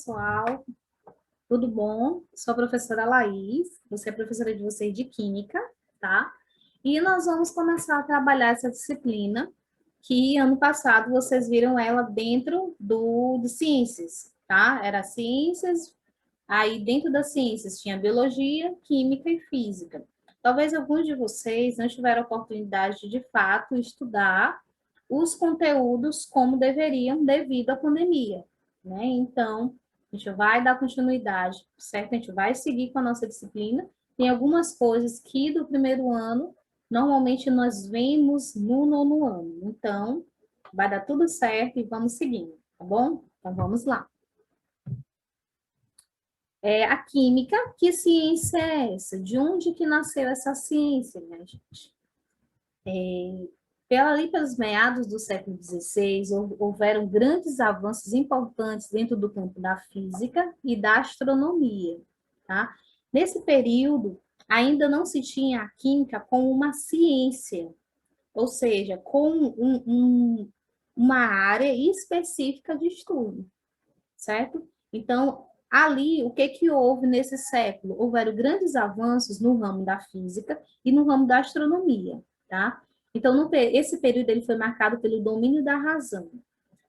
pessoal, tudo bom? Sou a professora Laís, você é professora de vocês de Química, tá? E nós vamos começar a trabalhar essa disciplina, que ano passado vocês viram ela dentro de Ciências, tá? Era Ciências, aí dentro das Ciências tinha Biologia, Química e Física. Talvez alguns de vocês não tiveram oportunidade de fato, estudar os conteúdos como deveriam devido à pandemia, né? Então, a gente vai dar continuidade, certo? A gente vai seguir com a nossa disciplina. Tem algumas coisas que do primeiro ano, normalmente nós vemos no nono ano. Então, vai dar tudo certo e vamos seguindo, tá bom? Então, vamos lá. A química, que ciência é essa? De onde que nasceu essa ciência, minha gente? Pelos meados do século XVI, houveram grandes avanços importantes dentro do campo da física e da astronomia. Tá? Nesse período, ainda não se tinha a química como uma ciência, ou seja, com uma área específica de estudo, certo? Então, ali, o que que houve nesse século? Houveram grandes avanços no ramo da física e no ramo da astronomia, tá? Então, esse período ele foi marcado pelo domínio da razão,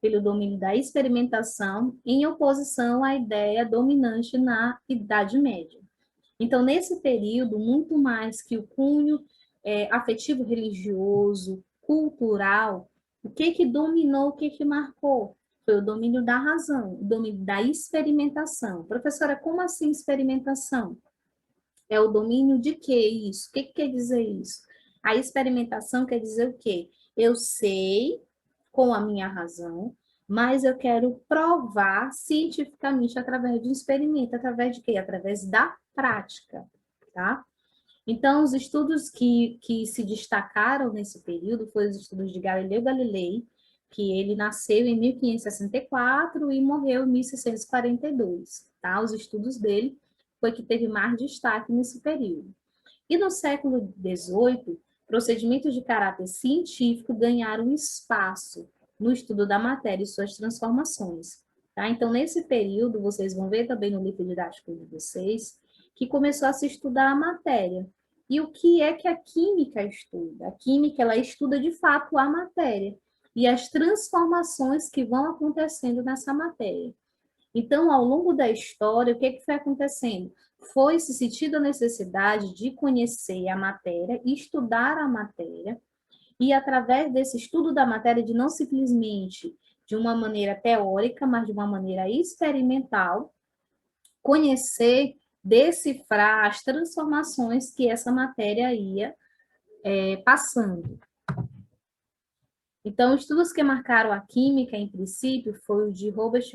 pelo domínio da experimentação, em oposição à ideia dominante na Idade Média. Então, nesse período, muito mais que o cunho afetivo religioso, cultural, o que que dominou, o que que marcou? Foi o domínio da razão, o domínio da experimentação. Professora, como assim experimentação? É o domínio de que isso? O que que quer dizer isso? A experimentação quer dizer o quê? Eu sei com a minha razão, mas eu quero provar cientificamente através de um experimento, através de quê? Através da prática, tá? Então, os estudos que se destacaram nesse período foram os estudos de Galileu Galilei, que ele nasceu em 1564 e morreu em 1642, tá? Os estudos dele foi que teve mais destaque nesse período. E no século XVIII, procedimentos de caráter científico ganharam espaço no estudo da matéria e suas transformações. Tá? Então, nesse período, vocês vão ver também no livro didático de vocês, que começou a se estudar a matéria. E o que é que a química estuda? A química, ela estuda de fato a matéria e as transformações que vão acontecendo nessa matéria. Então, ao longo da história, o que foi acontecendo? Foi se sentindo a necessidade de conhecer a matéria, estudar a matéria, e através desse estudo da matéria, de não simplesmente de uma maneira teórica, mas de uma maneira experimental, conhecer, decifrar as transformações que essa matéria ia passando. Então, estudos que marcaram a química, em princípio, foi o de Robert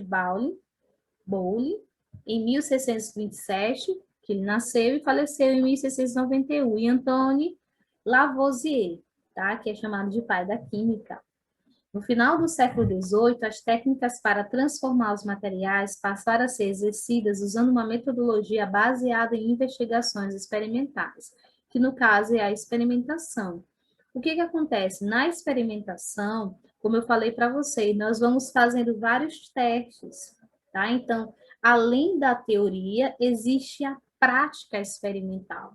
Boyle, em 1627, que ele nasceu e faleceu em 1691, e Antoine Lavoisier, tá? Que é chamado de pai da química. No final do século XVIII, as técnicas para transformar os materiais passaram a ser exercidas usando uma metodologia baseada em investigações experimentais, que no caso é a experimentação. O que acontece? Na experimentação, como eu falei para vocês, nós vamos fazendo vários testes, tá? Então, além da teoria, existe a prática experimental.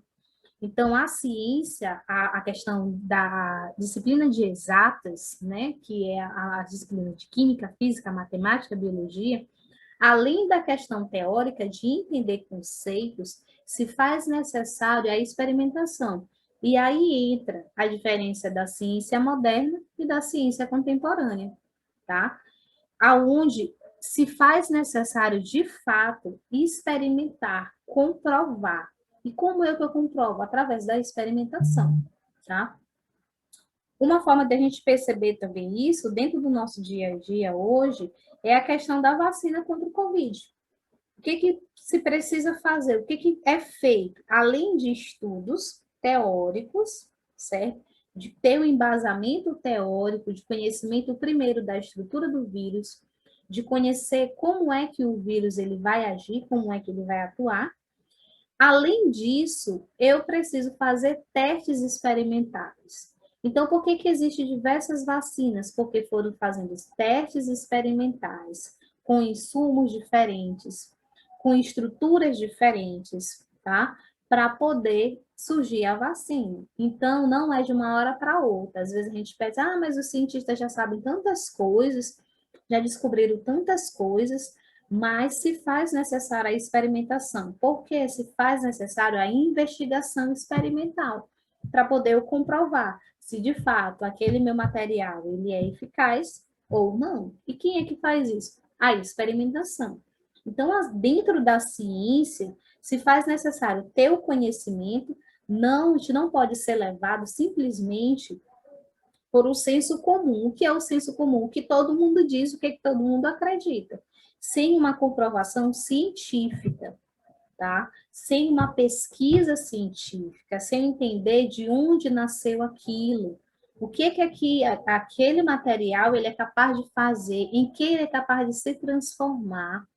Então, a ciência, a questão da disciplina de exatas, né, que é a disciplina de química, física, matemática, biologia, além da questão teórica de entender conceitos, se faz necessário a experimentação. E aí entra a diferença da ciência moderna e da ciência contemporânea, tá? Aonde se faz necessário, de fato, experimentar, comprovar. E como é que eu comprovo? Através da experimentação, tá? Uma forma de a gente perceber também isso, dentro do nosso dia a dia hoje, é a questão da vacina contra o Covid. O que se precisa fazer? O que é feito? Além de estudos teóricos, certo? De ter um embasamento teórico, de conhecimento primeiro da estrutura do vírus, de conhecer como é que o vírus ele vai agir, como é que ele vai atuar. Além disso, eu preciso fazer testes experimentais. Então, por que existem diversas vacinas? Porque foram fazendo testes experimentais com insumos diferentes, com estruturas diferentes, tá? Para poder surgir a vacina. Então, não é de uma hora para outra. Às vezes a gente pensa, mas os cientistas já sabem tantas coisas, já descobriram tantas coisas, mas se faz necessária a experimentação. Por que se faz necessário a investigação experimental? Para poder eu comprovar se de fato aquele meu material ele é eficaz ou não. E quem é que faz isso? A experimentação. Então, dentro da ciência, se faz necessário ter o conhecimento, não, a gente não pode ser levado simplesmente por um senso comum. O que é o senso comum? O que todo mundo diz, o que, é que todo mundo acredita. Sem uma comprovação científica, tá? Sem uma pesquisa científica, sem entender de onde nasceu aquilo. O que aqui, aquele material ele é capaz de fazer, em que ele é capaz de se transformar,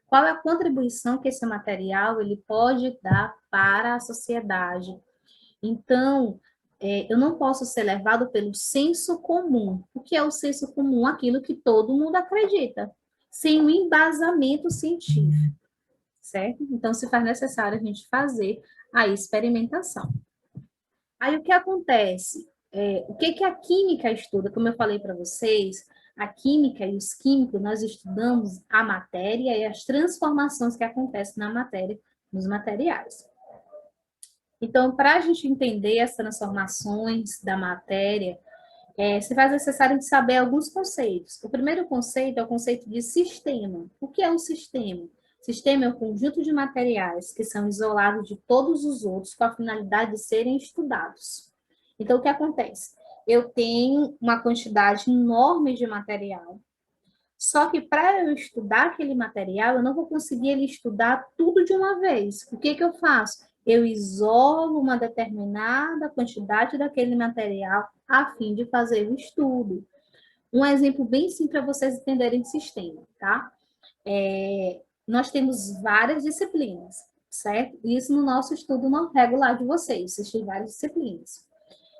qual é a contribuição que esse material ele pode dar para a sociedade. Então, eu não posso ser levado pelo senso comum. O que é o senso comum? Aquilo que todo mundo acredita, sem um embasamento científico, certo? Então, se faz necessário a gente fazer a experimentação. Aí, o que acontece? O que a química estuda? Como eu falei para vocês, a química e os químicos, nós estudamos a matéria e as transformações que acontecem na matéria, nos materiais. Então, para a gente entender as transformações da matéria, se faz necessário de saber alguns conceitos. O primeiro conceito é o conceito de sistema. O que é um sistema? Sistema é um conjunto de materiais que são isolados de todos os outros com a finalidade de serem estudados. Então, o que acontece? Eu tenho uma quantidade enorme de material, só que para eu estudar aquele material, eu não vou conseguir ele estudar tudo de uma vez. O que que eu faço? Eu isolo uma determinada quantidade daquele material a fim de fazer o estudo. Um exemplo bem simples para vocês entenderem o sistema, tá? Nós temos várias disciplinas, certo? Isso no nosso estudo não regular de vocês, vocês têm várias disciplinas.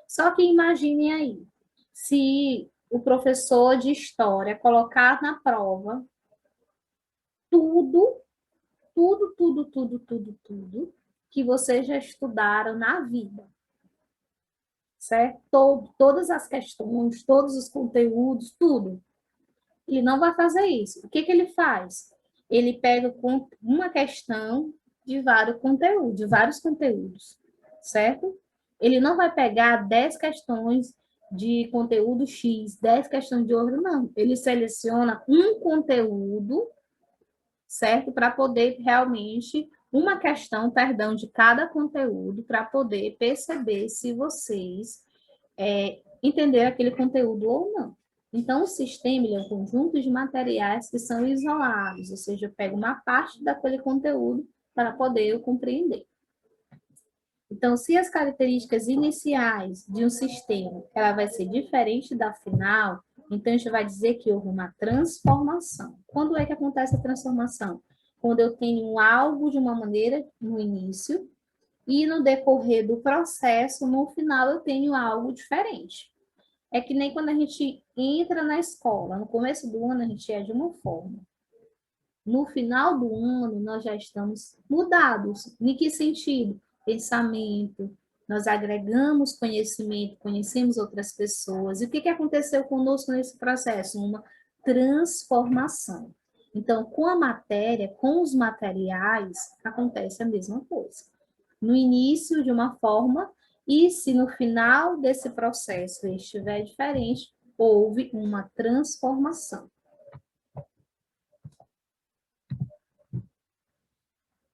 Só que imaginem aí, se o professor de história colocar na prova tudo, tudo que vocês já estudaram na vida, certo? Todas as questões, todos os conteúdos, tudo. Ele não vai fazer isso. O que que ele faz? Ele pega uma questão de vários conteúdos, certo? Ele não vai pegar 10 questões de conteúdo X, 10 questões de outro, não. Ele seleciona um conteúdo, certo? Para poder realmente, uma questão, perdão, de cada conteúdo, para poder perceber se vocês entenderam aquele conteúdo ou não. Então, o sistema é um conjunto de materiais que são isolados, ou seja, eu pego uma parte daquele conteúdo para poder eu compreender. Então, se as características iniciais de um sistema ela vai ser diferente da final, então a gente vai dizer que houve uma transformação. Quando é que acontece a transformação? Quando eu tenho algo de uma maneira no início e no decorrer do processo, no final, eu tenho algo diferente. É que nem quando a gente entra na escola, no começo do ano a gente é de uma forma. No final do ano, nós já estamos mudados. Em que sentido? Pensamento, nós agregamos conhecimento, conhecemos outras pessoas. E o que aconteceu conosco nesse processo? Uma transformação. Então, com a matéria, com os materiais, acontece a mesma coisa. No início, de uma forma, e se no final desse processo estiver diferente, houve uma transformação.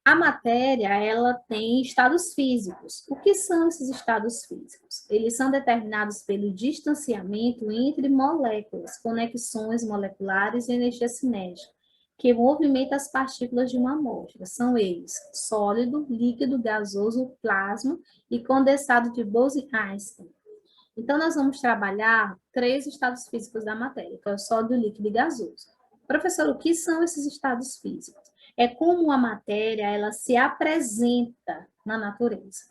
A matéria, ela tem estados físicos. O que são esses estados físicos? Eles são determinados pelo distanciamento entre moléculas, conexões moleculares e energia cinética, que movimentam as partículas de uma amostra. São eles: sólido, líquido, gasoso, plasma e condensado de Bose-Einstein. Então, nós vamos trabalhar 3 estados físicos da matéria, que é o sólido, líquido e gasoso. Professor, o que são esses estados físicos? É como a matéria ela se apresenta na natureza,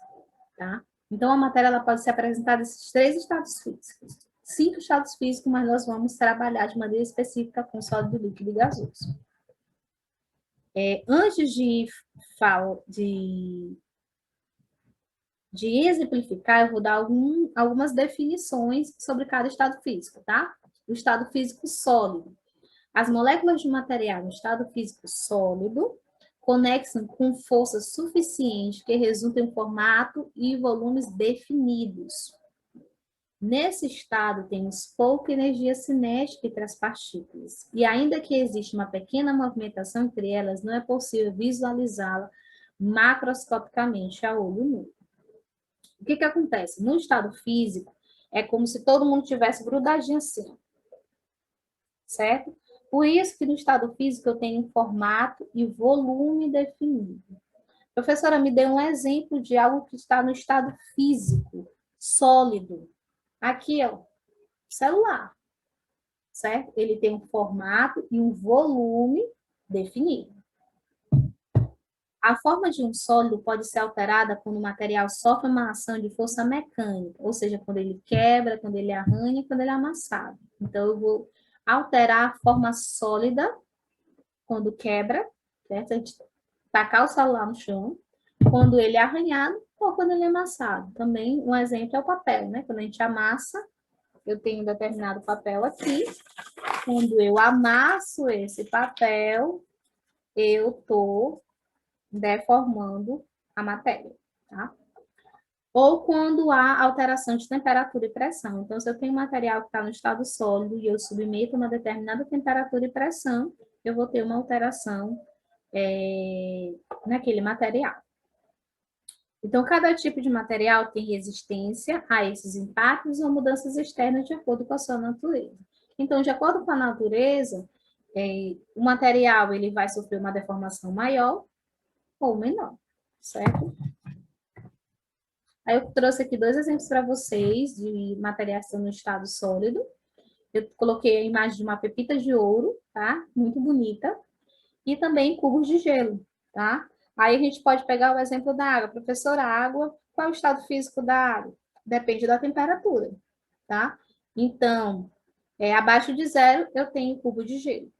tá? Então, a matéria ela pode se apresentar desses 3 estados físicos. 5 estados físicos, mas nós vamos trabalhar de maneira específica com sólido, líquido e gasoso. Antes de exemplificar, eu vou dar algumas definições sobre cada estado físico, tá? O estado físico sólido. As moléculas de material no estado físico sólido conexam com força suficiente que resulta em formato e volumes definidos. Nesse estado, temos pouca energia cinética entre as partículas, e ainda que exista uma pequena movimentação entre elas, não é possível visualizá-la macroscopicamente a olho nu. O que acontece? No estado físico, é como se todo mundo tivesse grudadinho assim, certo? Por isso que no estado físico eu tenho formato e volume definido. Professora, me dê um exemplo de algo que está no estado físico, sólido. Aqui, ó, celular, certo? Ele tem um formato e um volume definido. A forma de um sólido pode ser alterada quando o material sofre uma ação de força mecânica, ou seja, quando ele quebra, quando ele arranha, quando ele é amassado. Então, eu vou alterar a forma sólida quando quebra, certo? A gente tacar o celular no chão, quando ele é arranhado ou quando ele é amassado. Também um exemplo é o papel, né? Quando a gente amassa, eu tenho um determinado papel aqui, quando eu amasso esse papel, eu estou deformando a matéria, tá? Ou quando há alteração de temperatura e pressão. Então, se eu tenho um material que está no estado sólido e eu submeto uma determinada temperatura e pressão, eu vou ter uma alteração naquele material. Então, cada tipo de material tem resistência a esses impactos ou mudanças externas de acordo com a sua natureza. Então, de acordo com a natureza, o material ele vai sofrer uma deformação maior ou menor, certo? Aí eu trouxe aqui dois exemplos para vocês de materiais no estado sólido. Eu coloquei a imagem de uma pepita de ouro, tá? Muito bonita. E também cubos de gelo, tá? Aí a gente pode pegar o exemplo da água. Professora, a água, qual é o estado físico da água? Depende da temperatura, tá? Então, abaixo de zero, eu tenho cubo de gelo,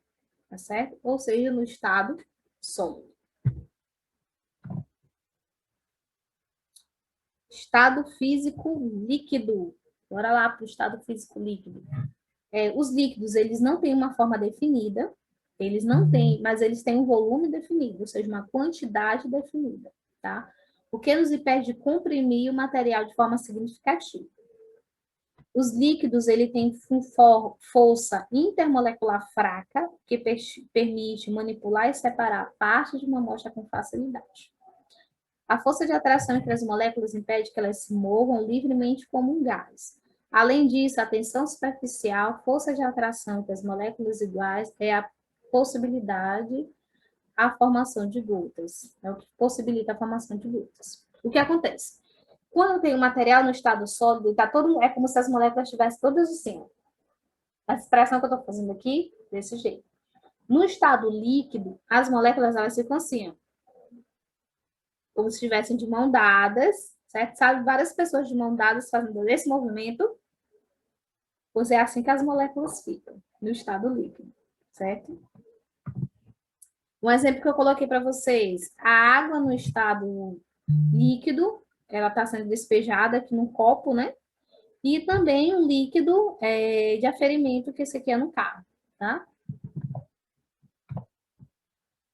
tá certo? Ou seja, no estado sólido. Estado físico líquido. Bora lá para o estado físico líquido. Os líquidos, eles não têm uma forma definida, eles não têm, mas eles têm um volume definido, ou seja, uma quantidade definida, tá? O que nos impede de comprimir o material de forma significativa. Os líquidos, ele tem força intermolecular fraca, que permite manipular e separar partes de uma amostra com facilidade. A força de atração entre as moléculas impede que elas se movam livremente como um gás. Além disso, a tensão superficial, força de atração entre as moléculas iguais, é a possibilidade a formação de gotas. É o que possibilita a formação de gotas. O que acontece? Quando eu tenho material no estado sólido, é como se as moléculas estivessem todas assim. A expressão que eu estou fazendo aqui, desse jeito. No estado líquido, as moléculas elas ficam assim, como se estivessem de mão dadas, certo? Sabe, várias pessoas de mão dadas fazendo esse movimento, pois é assim que as moléculas ficam, no estado líquido, certo? Um exemplo que eu coloquei para vocês, a água no estado líquido, ela está sendo despejada aqui num copo, né? E também um líquido de aferimento, que esse aqui é no carro, tá?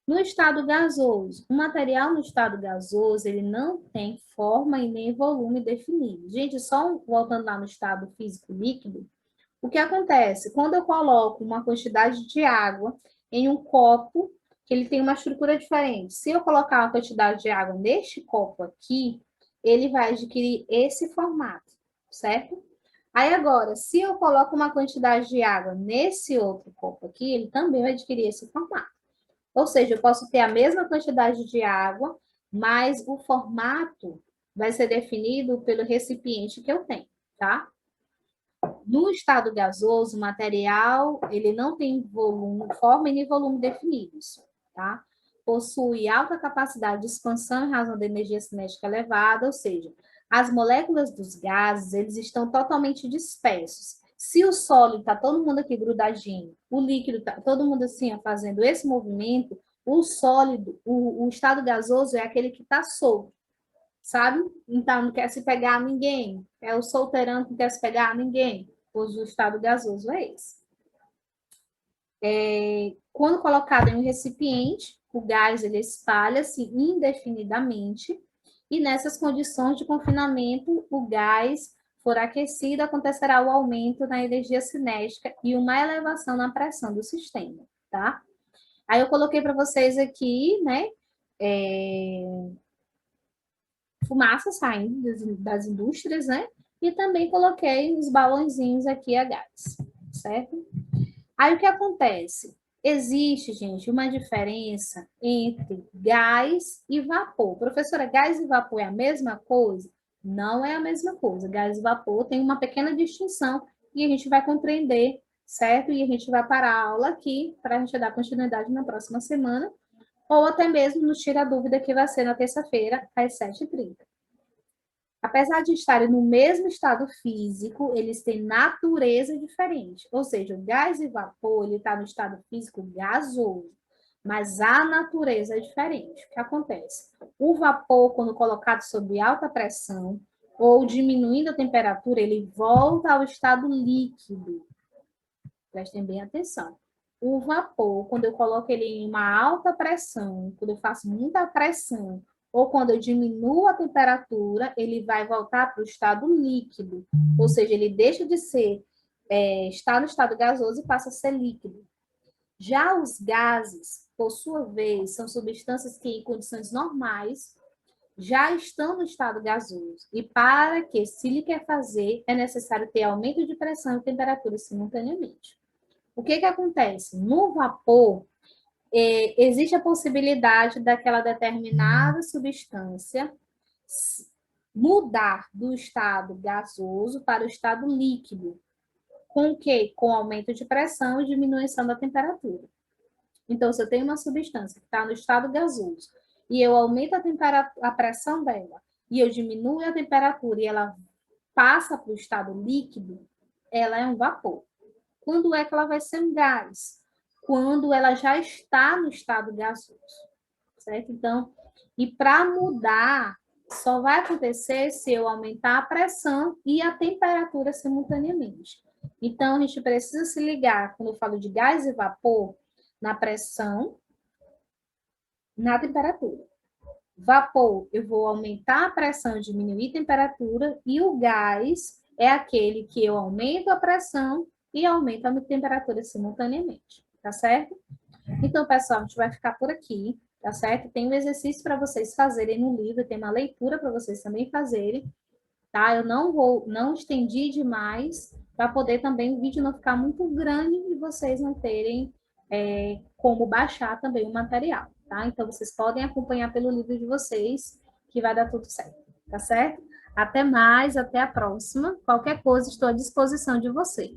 No estado gasoso, o material no estado gasoso, ele não tem forma e nem volume definido. Gente, só voltando lá no estado físico líquido, o que acontece? Quando eu coloco uma quantidade de água em um copo, que ele tem uma estrutura diferente, se eu colocar uma quantidade de água neste copo aqui, ele vai adquirir esse formato, certo? Aí agora, se eu coloco uma quantidade de água nesse outro copo aqui, ele também vai adquirir esse formato. Ou seja, eu posso ter a mesma quantidade de água, mas o formato vai ser definido pelo recipiente que eu tenho, tá? No estado gasoso, o material, ele não tem volume, forma e nem volume definidos, tá? Possui alta capacidade de expansão em razão da energia cinética elevada, ou seja, as moléculas dos gases, eles estão totalmente dispersos. Se o sólido está todo mundo aqui grudadinho, o líquido está todo mundo assim, ó, fazendo esse movimento, O sólido, o estado gasoso é aquele que está solto, sabe? Então, não quer se pegar a ninguém. É o solteirão que não quer se pegar a ninguém. Pois o estado gasoso é esse. Quando colocado em um recipiente, o gás ele espalha-se indefinidamente e nessas condições de confinamento, o gás for aquecido, acontecerá o aumento na energia cinética e uma elevação na pressão do sistema, tá? Aí eu coloquei para vocês aqui, né, fumaça saindo das indústrias, né, e também coloquei os balãozinhos aqui a gás, certo? Aí o que acontece? Existe, gente, uma diferença entre gás e vapor. Professora, gás e vapor é a mesma coisa? Não é a mesma coisa. Gás e vapor tem uma pequena distinção e a gente vai compreender, certo? E a gente vai parar a aula aqui para a gente dar continuidade na próxima semana, ou até mesmo nos tira a dúvida que vai ser na terça-feira, às 7h30. Apesar de estarem no mesmo estado físico, eles têm natureza diferente. Ou seja, o gás e vapor, ele está no estado físico gasoso, mas a natureza é diferente. O que acontece? O vapor, quando colocado sob alta pressão ou diminuindo a temperatura, ele volta ao estado líquido. Prestem bem atenção. O vapor, quando eu coloco ele em uma alta pressão, quando eu faço muita pressão, ou quando eu diminuo a temperatura, ele vai voltar para o estado líquido. Ou seja, ele deixa de ser, está no estado gasoso e passa a ser líquido. Já os gases, por sua vez, são substâncias que, em condições normais, já estão no estado gasoso. E para que se lhe quer fazer, é necessário ter aumento de pressão e temperatura simultaneamente. O que acontece? No vapor, existe a possibilidade daquela determinada substância mudar do estado gasoso para o estado líquido. Com o quê? Com aumento de pressão e diminuição da temperatura. Então, se eu tenho uma substância que está no estado gasoso e eu aumento a pressão dela e eu diminuo a temperatura e ela passa para o estado líquido, ela é um vapor. Quando é que ela vai ser um gás? Quando ela já está no estado gasoso, certo? Então, e para mudar, só vai acontecer se eu aumentar a pressão e a temperatura simultaneamente. Então, a gente precisa se ligar, quando eu falo de gás e vapor, na pressão, na temperatura. Vapor, eu vou aumentar a pressão, diminuir a temperatura, e o gás é aquele que eu aumento a pressão e aumento a temperatura simultaneamente, tá certo? Então, pessoal, a gente vai ficar por aqui, tá certo? Tem um exercício para vocês fazerem no livro, tem uma leitura para vocês também fazerem, tá? Eu não estendi demais, para poder também o vídeo não ficar muito grande e vocês não terem como baixar também o material, tá? Então, vocês podem acompanhar pelo livro de vocês, que vai dar tudo certo, tá certo? Até mais, até a próxima. Qualquer coisa, estou à disposição de vocês.